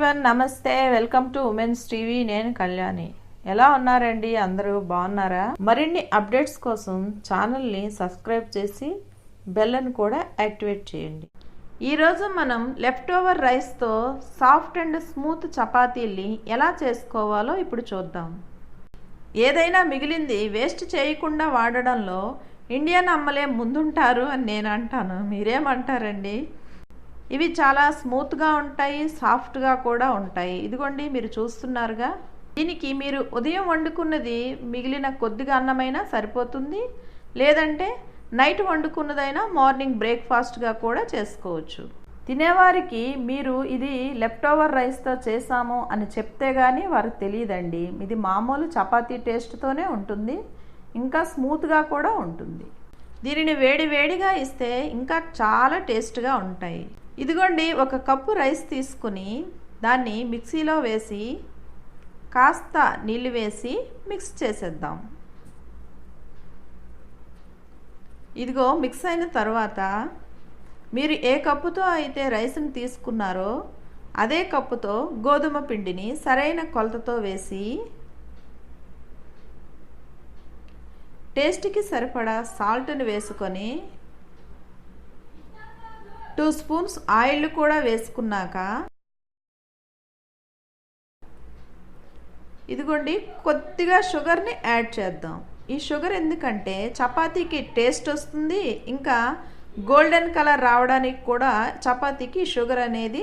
everyone నమస్తే welcome to women's TV నేను కళ్యాణి ఎలా ఉన్నారండి అందరూ బాగున్నారా మరిన్ని అప్డేట్స్ కోసం ఛానల్ ని సబ్స్క్రైబ్ చేసి బెల్ ని కూడా యాక్టివేట్ చేయండి ఈ రోజు మనం లెఫ్ట్ ఓవర్ రైస్ తో సాఫ్ట్ అండ్ స్మూత్ చపాతీల్ని ఎలా చేసుకోవాలో ఇప్పుడు చూద్దాం ఏదైనా మిగిలింది వేస్ట్ చేయకుండా వాడడంలో ఇండియన్ అమ్మలే ముందుంటారు అని నేను అంటాను మీరేమంటారండి ఇవి చాలా స్మూత్గా ఉంటాయి సాఫ్ట్గా కూడా ఉంటాయి ఇదిగోండి మీరు చూస్తున్నారుగా దీనికి మీరు ఉదయం వండుకున్నది మిగిలిన కొద్దిగా అన్నమైనా సరిపోతుంది లేదంటే నైట్ వండుకున్నదైనా మార్నింగ్ బ్రేక్ఫాస్ట్గా కూడా చేసుకోవచ్చు తినేవారికి మీరు ఇది లెఫ్ట్ ఓవర్ రైస్తో చేసాము అని చెప్తే కానీ వారికి తెలియదండి ఇది మామూలు చపాతీ టేస్ట్తోనే ఉంటుంది ఇంకా స్మూత్గా కూడా ఉంటుంది దీనిని వేడివేడిగా ఇస్తే ఇంకా చాలా టేస్ట్గా ఉంటాయి ఇదిగోండి ఒక కప్పు రైస్ తీసుకుని దాన్ని మిక్సీలో వేసి కాస్త నీళ్ళు వేసి మిక్స్ చేసేద్దాం ఇదిగో మిక్స్ అయిన తర్వాత మీరు ఏ కప్పుతో అయితే రైస్ని తీసుకున్నారో అదే కప్పుతో గోధుమ పిండిని సరైన కొలతతో వేసి టేస్ట్కి సరిపడా సాల్ట్ని వేసుకొని 2 స్పూన్స్ ఆయిల్ కూడా వేసుకున్నాక ఇదిగోండి కొద్దిగా షుగర్ని యాడ్ చేద్దాం ఈ షుగర్ ఎందుకంటే చపాతీకి టేస్ట్ వస్తుంది ఇంకా గోల్డెన్ కలర్ రావడానికి కూడా చపాతీకి షుగర్ అనేది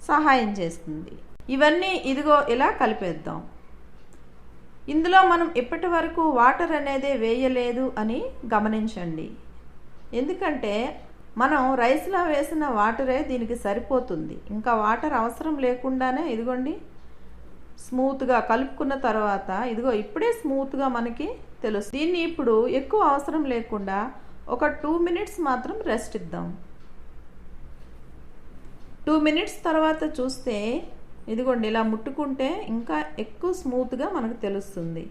సహాయం చేస్తుంది ఇవన్నీ ఇదిగో ఇలా కలిపేద్దాం ఇందులో మనం ఇప్పటి వరకు వాటర్ అనేది వేయలేదు అని గమనించండి ఎందుకంటే మనం రైస్లో వేసిన వాటరే దీనికి సరిపోతుంది ఇంకా వాటర్ అవసరం లేకుండానే ఇదిగోండి స్మూత్గా కలుపుకున్న తర్వాత ఇదిగో ఇప్పుడే స్మూత్గా మనకి తెలుసు దీన్ని ఇప్పుడు ఎక్కువ అవసరం లేకుండా ఒక 2 మినిట్స్ మాత్రం రెస్ట్ ఇద్దాం 2 మినిట్స్ తర్వాత చూస్తే ఇదిగోండి ఇలా ముట్టుకుంటే ఇంకా ఎక్కువ స్మూత్గా మనకు తెలుస్తుంది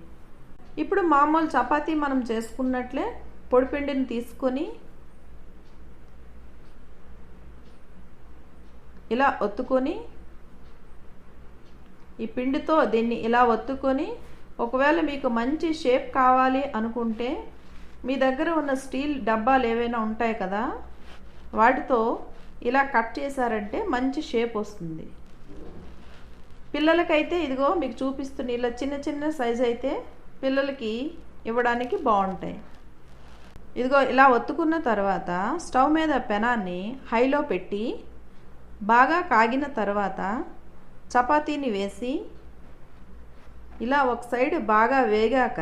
ఇప్పుడు మామూలు చపాతీ మనం చేసుకున్నట్లే పొడిపిండిని తీసుకొని ఇలా ఒత్తుకొని ఈ పిండితో దీన్ని ఇలా ఒత్తుకొని ఒకవేళ మీకు మంచి షేప్ కావాలి అనుకుంటే మీ దగ్గర ఉన్న స్టీల్ డబ్బాలు ఏవైనా ఉంటాయి కదా వాటితో ఇలా కట్ చేశారంటే మంచి షేప్ వస్తుంది పిల్లలకైతే ఇదిగో మీకు చూపిస్తున్న ఇలా చిన్న చిన్న సైజు అయితే పిల్లలకి ఇవ్వడానికి బాగుంటాయి ఇదిగో ఇలా ఒత్తుకున్న తర్వాత స్టవ్ మీద పెనాన్ని హైలో పెట్టి బాగా కాగిన తర్వాత చపాతీని వేసి ఇలా ఒక సైడ్ బాగా వేగాక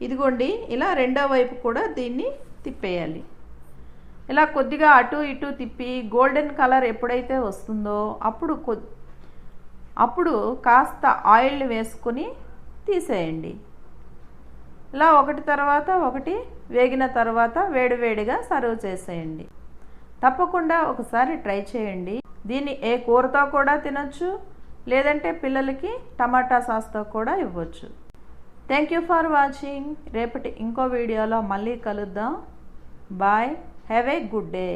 ఇదిగోండి ఇలా రెండో వైపు కూడా దీన్ని తిప్పేయాలి ఇలా కొద్దిగా అటు ఇటు తిప్పి గోల్డెన్ కలర్ ఎప్పుడైతే వస్తుందో అప్పుడు కాస్త ఆయిల్ వేసుకొని తీసేయండి ఇలా ఒకటి తర్వాత ఒకటి వేగిన తర్వాత వేడివేడిగా సర్వ్ చేసేయండి తప్పకుండా ఒకసారి ట్రై చేయండి దీన్ని ఏ కూరతో కూడా తినొచ్చు లేదంటే పిల్లలకి టమాటా సాస్తో కూడా ఇవ్వచ్చు థ్యాంక్ యూ ఫర్ వాచింగ్ రేపటి ఇంకో వీడియోలో మళ్ళీ కలుద్దాం bye have a good day